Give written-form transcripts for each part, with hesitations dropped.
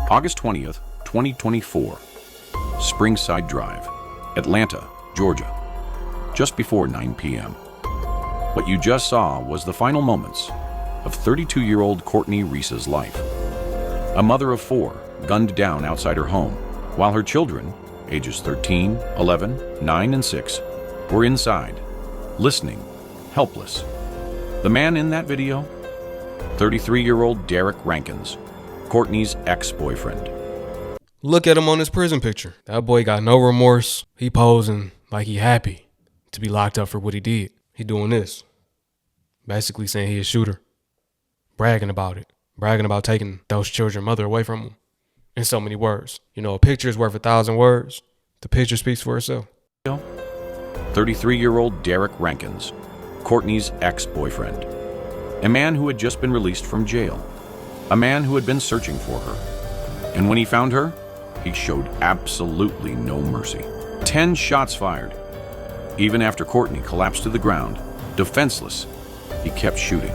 August 20th, 2024, Springside Drive, Atlanta, Georgia, just before 9 p.m. What you just saw was the final moments of 32-year-old Courtney Reese's life. A mother of 4 gunned down outside her home, while her children, ages 13, 11, 9, and 6, were inside, listening, helpless. The man in that video? 33-year-old Derek Rankins, Courtney's ex-boyfriend. Look at him on his prison picture. That boy got no remorse. He posing like he happy to be locked up for what he did. He doing this. Basically saying he a shooter. Bragging about it. Bragging about taking those children mother away from him. In so many words. You know, a picture is worth 1,000 words. The picture speaks for itself. 33-year-old Derek Rankins, Courtney's ex-boyfriend. A man who had just been released from jail. A man who had been searching for her. And when he found her, he showed absolutely no mercy. 10 shots fired. Even after Courtney collapsed to the ground, defenseless, he kept shooting.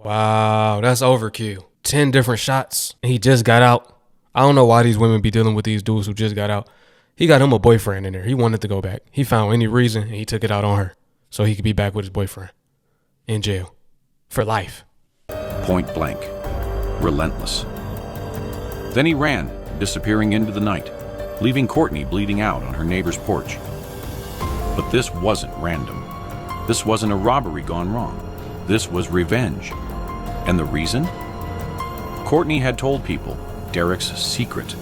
Wow, that's overkill. 10 different shots, and he just got out. I don't know why these women be dealing with these dudes who just got out. He got him a boyfriend in there. He wanted to go back. He found any reason, and he took it out on her so he could be back with his boyfriend in jail for life. Point blank. Relentless. Then he ran, disappearing into the night, leaving Courtney bleeding out on her neighbor's porch. But this wasn't random. This wasn't a robbery gone wrong. This was revenge. And the reason? Courtney had told people Derek's secret.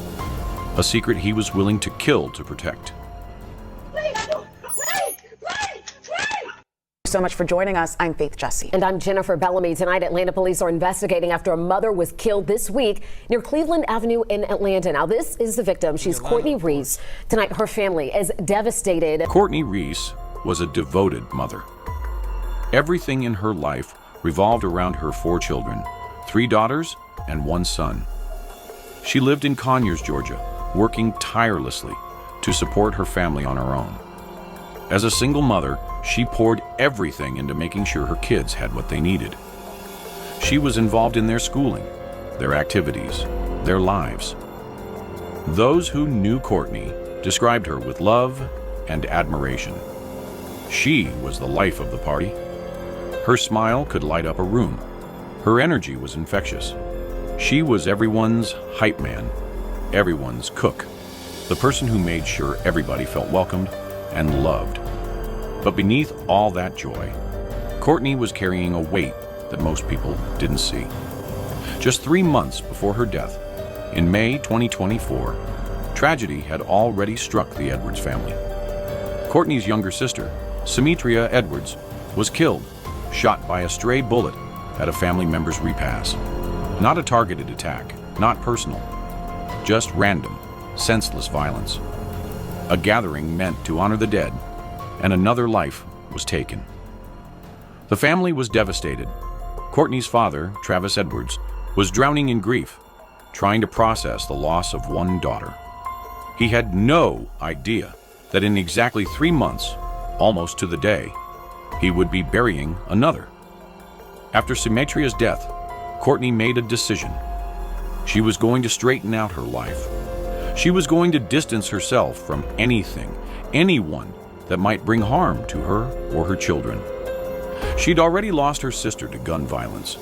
A secret he was willing to kill to protect. So much for joining us. I'm Faith Jesse. And I'm Jennifer Bellamy. Tonight, Atlanta police are investigating after a mother was killed this week near Cleveland Avenue in Atlanta. Now, this is the victim. She's Courtney Reese. Tonight, her family is devastated. Courtney Reese was a devoted mother. Everything in her life revolved around her 4 children, 3 daughters and 1 son. She lived in Conyers, Georgia, working tirelessly to support her family on her own. As a single mother, she poured everything into making sure her kids had what they needed. She was involved in their schooling, their activities, their lives. Those who knew Courtney described her with love and admiration. She was the life of the party. Her smile could light up a room. Her energy was infectious. She was everyone's hype man, everyone's cook, the person who made sure everybody felt welcomed and loved. But beneath all that joy, Courtney was carrying a weight that most people didn't see. Just 3 months before her death, in May 2024, tragedy had already struck the Edwards family. Courtney's younger sister, Symetria Edwards, was killed, shot by a stray bullet at a family member's repast. Not a targeted attack, not personal, just random, senseless violence. A gathering meant to honor the dead, and another life was taken. The family was devastated. Courtney's father, Travis Edwards, was drowning in grief, trying to process the loss of 1 daughter. He had no idea that in exactly 3 months, almost to the day, he would be burying another. After Symetria's death, Courtney made a decision. She was going to straighten out her life. She was going to distance herself from anything, anyone that might bring harm to her or her children. She'd already lost her sister to gun violence.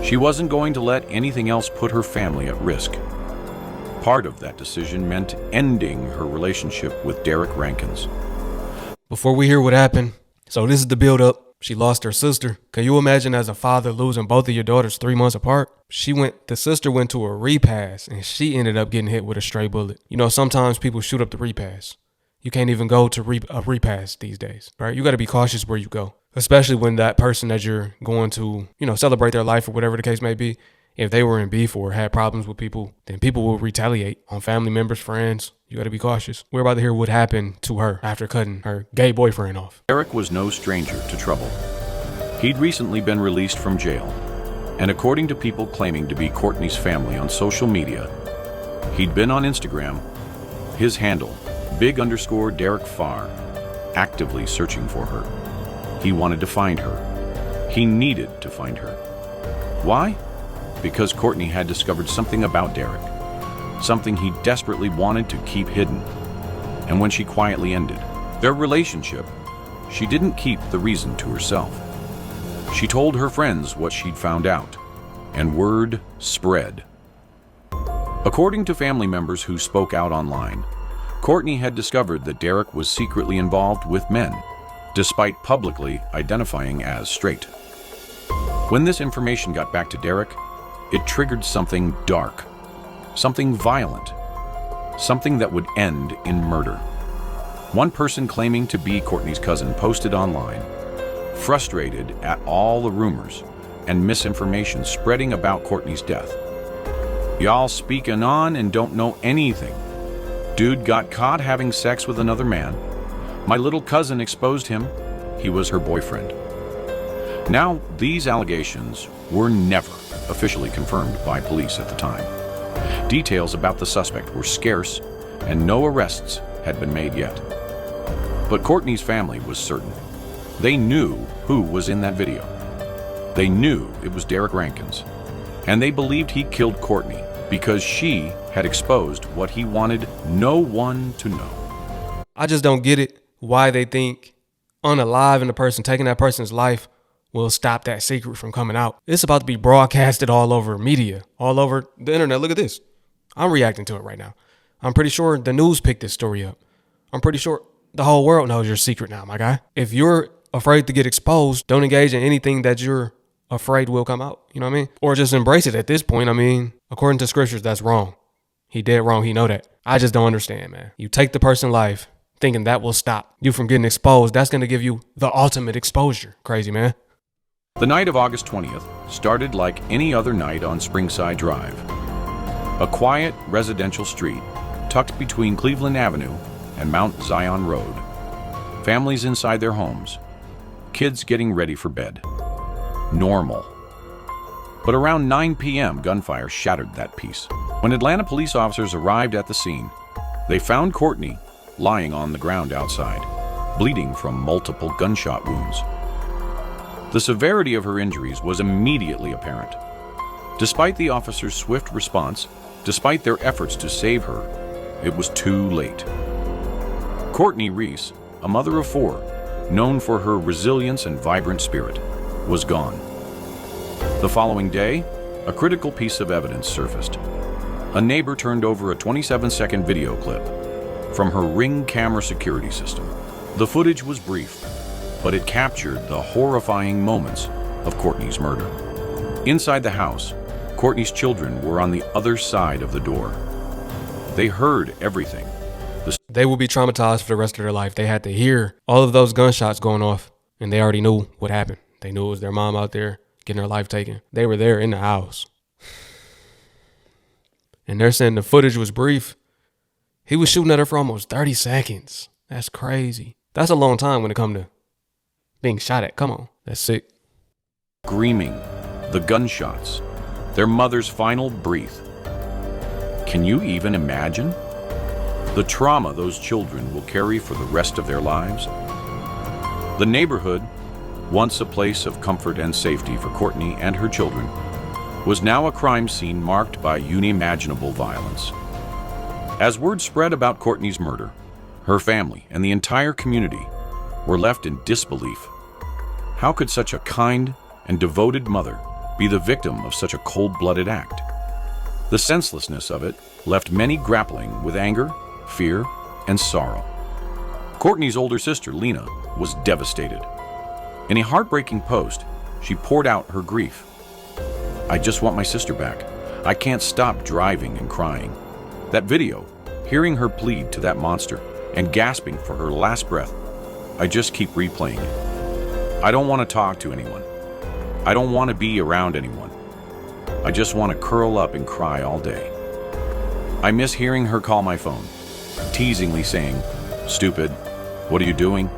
She wasn't going to let anything else put her family at risk. Part of that decision meant ending her relationship with Derek Rankins. Before we hear what happened, so this is the build-up. She lost her sister. Can you imagine as a father losing both of your daughters 3 months apart? The sister went to a repass and she ended up getting hit with a stray bullet. You know, sometimes people shoot up the repass. You can't even go to a repass these days, right? You got to be cautious where you go, especially when that person that you're going to, celebrate their life or whatever the case may be. If they were in beef or had problems with people, then people will retaliate on family members, friends. You got to be cautious. We're about to hear what happened to her after cutting her gay boyfriend off. Derek was no stranger to trouble. He'd recently been released from jail, and according to people claiming to be Courtney's family on social media, he'd been on Instagram, his handle, big_Derek Farr, actively searching for her. He wanted to find her. He needed to find her. Why? Because Courtney had discovered something about Derek. something he desperately wanted to keep hidden. And when she quietly ended their relationship, she didn't keep the reason to herself. She told her friends what she'd found out, and word spread. According to family members who spoke out online, Courtney had discovered that Derek was secretly involved with men, despite publicly identifying as straight. When this information got back to Derek, it triggered something dark, something violent, something that would end in murder. One person claiming to be Courtney's cousin posted online, frustrated at all the rumors and misinformation spreading about Courtney's death. Y'all speaking on and don't know anything. Dude got caught having sex with another man. My little cousin exposed him. He was her boyfriend. Now, these allegations were never officially confirmed by police at the time. Details about the suspect were scarce, and no arrests had been made yet. But Courtney's family was certain. They knew who was in that video. They knew it was Derek Rankins, and they believed he killed Courtney because she had exposed what he wanted no one to know. I just don't get it, why they think unaliving a person, taking that person's life, will stop that secret from coming out. It's about to be broadcasted all over media, all over the internet. Look at this. I'm reacting to it right now. I'm pretty sure the news picked this story up. I'm pretty sure the whole world knows your secret now, my guy. If you're afraid to get exposed, don't engage in anything that you're afraid will come out. You know what I mean? Or just embrace it at this point. I mean, according to scriptures, that's wrong. He did wrong. He know that. I just don't understand, man. You take the person's life thinking that will stop you from getting exposed. That's going to give you the ultimate exposure. Crazy, man. The night of August 20th started like any other night on Springside Drive, a quiet residential street tucked between Cleveland Avenue and Mount Zion Road. Families inside their homes, kids getting ready for bed. Normal. But around 9 p.m., gunfire shattered that peace. When Atlanta police officers arrived at the scene, they found Courtney lying on the ground outside, bleeding from multiple gunshot wounds. The severity of her injuries was immediately apparent. Despite the officers' swift response, despite their efforts to save her, it was too late. Courtney Reese, a mother of 4, known for her resilience and vibrant spirit, was gone. The following day, a critical piece of evidence surfaced. A neighbor turned over a 27-second video clip from her Ring camera security system. The footage was brief, but it captured the horrifying moments of Courtney's murder. Inside the house, Courtney's children were on the other side of the door. They heard everything. They will be traumatized for the rest of their life. They had to hear all of those gunshots going off, and they already knew what happened. They knew it was their mom out there getting her life taken. They were there in the house. And they're saying the footage was brief. He was shooting at her for almost 30 seconds. That's crazy. That's a long time when it comes to being shot at. Come on. That's sick. Screaming, the gunshots, their mother's final breath. Can you even imagine the trauma those children will carry for the rest of their lives? The neighborhood, once a place of comfort and safety for Courtney and her children, was now a crime scene marked by unimaginable violence. As word spread about Courtney's murder, her family and the entire community were left in disbelief. How could such a kind and devoted mother be the victim of such a cold-blooded act? The senselessness of it left many grappling with anger, fear, and sorrow. Courtney's older sister, Lena, was devastated. In a heartbreaking post, she poured out her grief. "I just want my sister back. I can't stop driving and crying." That video, hearing her plead to that monster and gasping for her last breath, I just keep replaying it. I don't want to talk to anyone. I don't want to be around anyone. I just want to curl up and cry all day. I miss hearing her call my phone, teasingly saying, "Stupid, what are you doing?"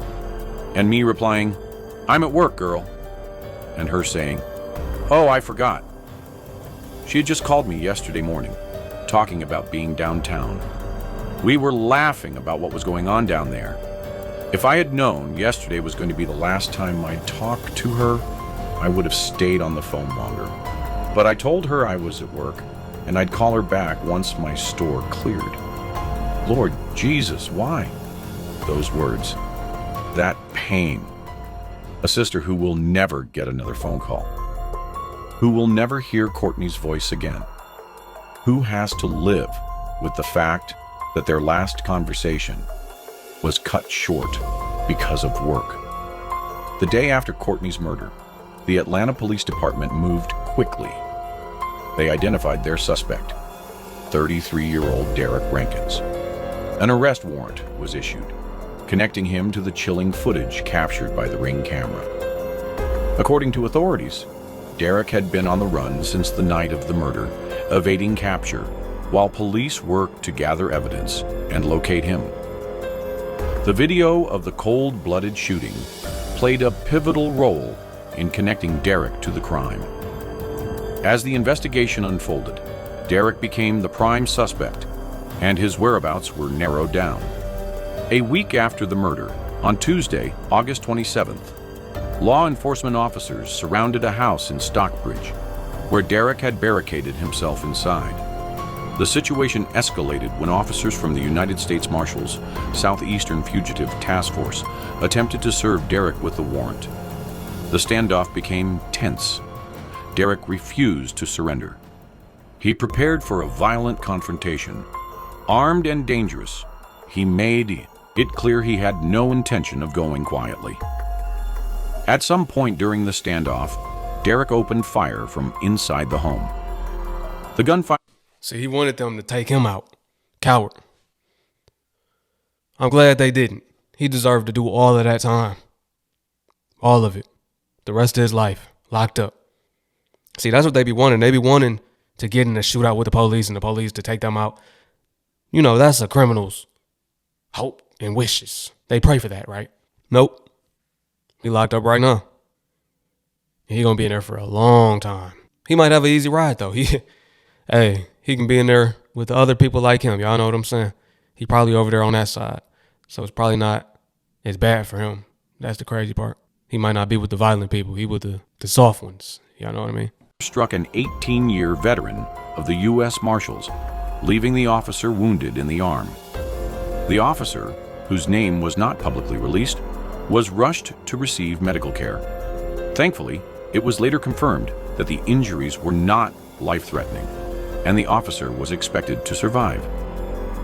And me replying, "I'm at work, girl." And her saying, "Oh, I forgot." She had just called me yesterday morning, talking about being downtown. We were laughing about what was going on down there. If I had known yesterday was going to be the last time I'd talk to her, I would have stayed on the phone longer. But I told her I was at work and I'd call her back once my store cleared. Lord Jesus, why? Those words, that pain. A sister who will never get another phone call, who will never hear Courtney's voice again, who has to live with the fact that their last conversation was cut short because of work. The day after Courtney's murder, the Atlanta Police Department moved quickly. They identified their suspect, 33-year-old Derek Rankins. An arrest warrant was issued, connecting him to the chilling footage captured by the Ring camera. According to authorities, Derek had been on the run since the night of the murder, evading capture, while police worked to gather evidence and locate him. The video of the cold-blooded shooting played a pivotal role in connecting Derek to the crime. As the investigation unfolded, Derek became the prime suspect, and his whereabouts were narrowed down. A week after the murder, on Tuesday, August 27th, law enforcement officers surrounded a house in Stockbridge, where Derek had barricaded himself inside. The situation escalated when officers from the United States Marshals Southeastern Fugitive Task Force attempted to serve Derek with the warrant. The standoff became tense. Derek refused to surrender. He prepared for a violent confrontation. Armed and dangerous, he made it clear he had no intention of going quietly. At some point during the standoff, Derek opened fire from inside the home. The gunfire... See, he wanted them to take him out. Coward. I'm glad they didn't. He deserved to do all of that time. All of it. The rest of his life. Locked up. See, that's what they be wanting. They be wanting to get in a shootout with the police and the police to take them out. You know, that's a criminal's hope and wishes. They pray for that, right? Nope. He locked up right now. He gonna be in there for a long time. He might have an easy ride, though. Hey, he can be in there with other people like him. Y'all know what I'm saying? He probably over there on that side. So it's probably not as bad for him. That's the crazy part. He might not be with the violent people. He with the soft ones. Y'all know what I mean? Struck an 18-year veteran of the U.S. Marshals, leaving the officer wounded in the arm. The officer, whose name was not publicly released, was rushed to receive medical care. Thankfully, it was later confirmed that the injuries were not life-threatening, and the officer was expected to survive.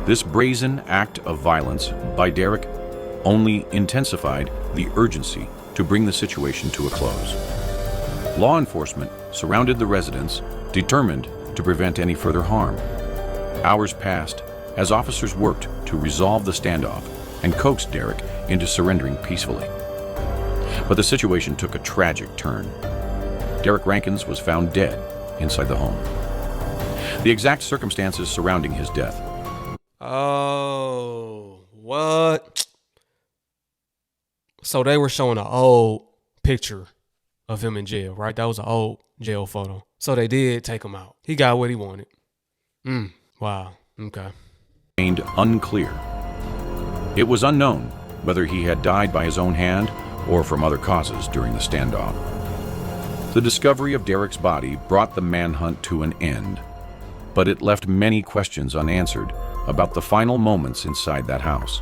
This brazen act of violence by Derek only intensified the urgency to bring the situation to a close. Law enforcement surrounded the residence, determined to prevent any further harm. Hours passed as officers worked to resolve the standoff and coax Derek into surrendering peacefully. But the situation took a tragic turn. Derek Rankins was found dead inside the home. The exact circumstances surrounding his death. Oh, what? So they were showing an old picture of him in jail, right? That was an old jail photo. So they did take him out. He got what he wanted. Wow. Okay. Remained unclear. It was unknown whether he had died by his own hand or from other causes during the standoff. The discovery of Derek's body brought the manhunt to an end, but it left many questions unanswered about the final moments inside that house.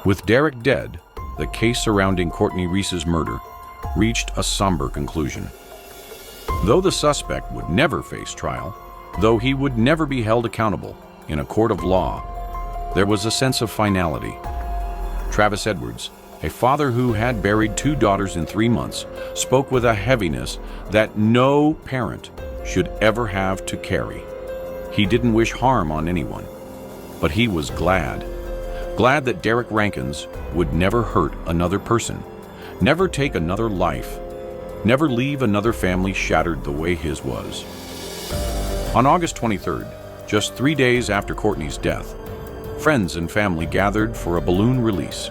With Derek dead, the case surrounding Courtney Reese's murder reached a somber conclusion. Though the suspect would never face trial, though he would never be held accountable in a court of law, there was a sense of finality. Travis Edwards, a father who had buried 2 daughters in 3 months, spoke with a heaviness that no parent should ever have to carry. He didn't wish harm on anyone, but he was glad that Derek Rankins would never hurt another person, never take another life, never leave another family shattered the way his was. On August 23rd, just 3 days after Courtney's death, friends and family gathered for a balloon release.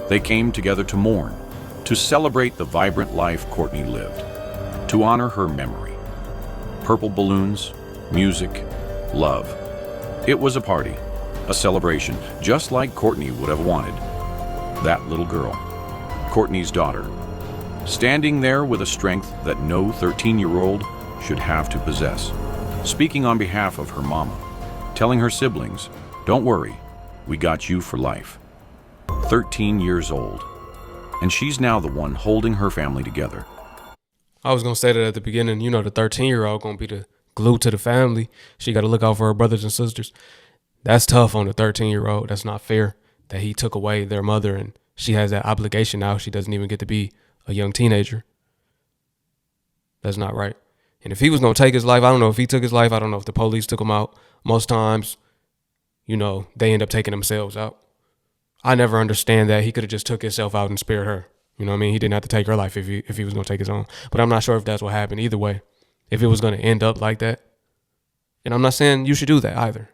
They came together to mourn, to celebrate the vibrant life Courtney lived, to honor her memory. Purple balloons, music, love. It was a party, a celebration, just like Courtney would have wanted. That little girl, Courtney's daughter, standing there with a strength that no 13-year-old should have to possess, speaking on behalf of her mama, telling her siblings, "Don't worry, we got you for life." 13 years old, and she's now the one holding her family together. I was going to say that at the beginning, you know, the 13-year-old going to be the glue to the family. She got to look out for her brothers and sisters. That's tough on the 13-year-old. That's not fair that he took away their mother and she has that obligation now. She doesn't even get to be a young teenager. That's not right. And if he was going to take his life, I don't know if he took his life. I don't know if the police took him out. Most times, you know, they end up taking themselves out. I never understand that. He could have just took himself out and spared her. You know what I mean? He didn't have to take her life if he was going to take his own. But I'm not sure if that's what happened either way. If it was going to end up like that. And I'm not saying you should do that either.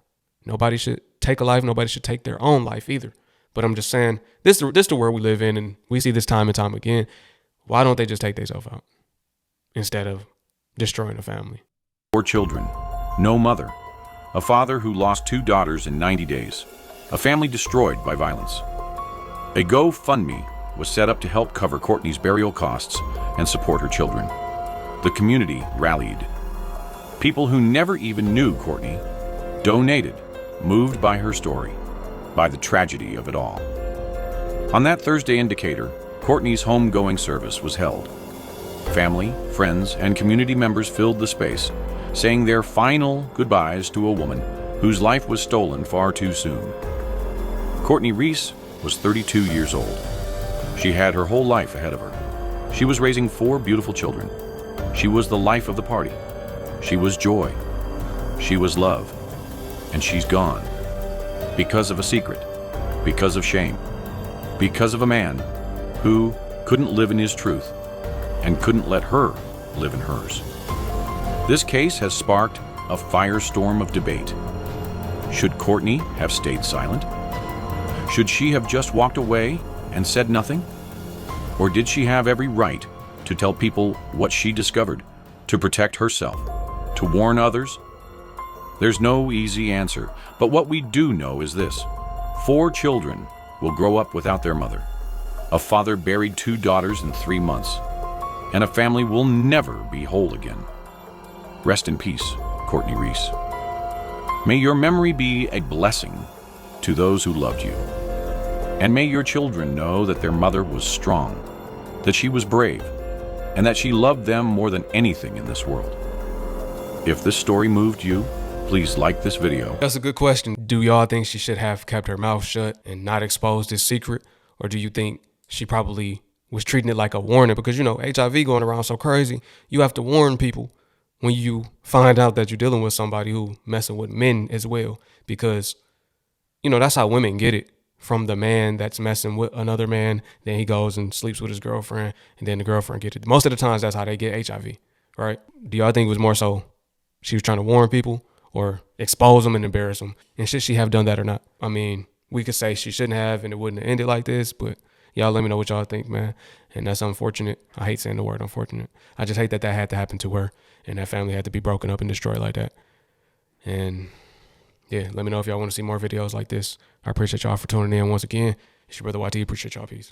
Nobody should take a life. Nobody should take their own life either. But I'm just saying, this is the world we live in, and we see this time and time again. Why don't they just take themselves out instead of destroying a family? 4 children, no mother, a father who lost 2 daughters in 90 days, a family destroyed by violence. A GoFundMe was set up to help cover Courtney's burial costs and support her children. The community rallied. People who never even knew Courtney donated, moved by her story, by the tragedy of it all. On that Thursday indicator, Courtney's homegoing service was held. Family, friends, and community members filled the space, saying their final goodbyes to a woman whose life was stolen far too soon. Courtney Reese was 32 years old. She had her whole life ahead of her. She was raising 4 beautiful children. She was the life of the party. She was joy. She was love. And she's gone. Because of a secret. Because of shame. Because of a man who couldn't live in his truth and couldn't let her live in hers. This case has sparked a firestorm of debate. Should Courtney have stayed silent? Should she have just walked away and said nothing? Or did she have every right to tell people what she discovered, to protect herself, to warn others? There's no easy answer, but what we do know is this. 4 children will grow up without their mother. A father buried 2 daughters in 3 months. And a family will never be whole again. Rest in peace, Courtney Reese. May your memory be a blessing to those who loved you. And may your children know that their mother was strong, that she was brave, and that she loved them more than anything in this world. If this story moved you, please like this video. That's a good question. Do y'all think she should have kept her mouth shut and not exposed this secret? Or do you think she probably was treating it like a warning? Because, you know, HIV going around so crazy, you have to warn people when you find out that you're dealing with somebody who messing with men as well. Because, you know, that's how women get it. From the man that's messing with another man, then he goes and sleeps with his girlfriend, and then the girlfriend gets it. Most of the times, that's how they get HIV, right? Do y'all think it was more so she was trying to warn people or expose them and embarrass them? And should she have done that or not? I mean, we could say she shouldn't have and it wouldn't have ended like this, but y'all let me know what y'all think, man. And that's unfortunate. I hate saying the word unfortunate. I just hate that that had to happen to her and that family had to be broken up and destroyed like that. And yeah, let me know if y'all want to see more videos like this. I appreciate y'all for tuning in once again. It's your brother YT. Appreciate y'all. Peace.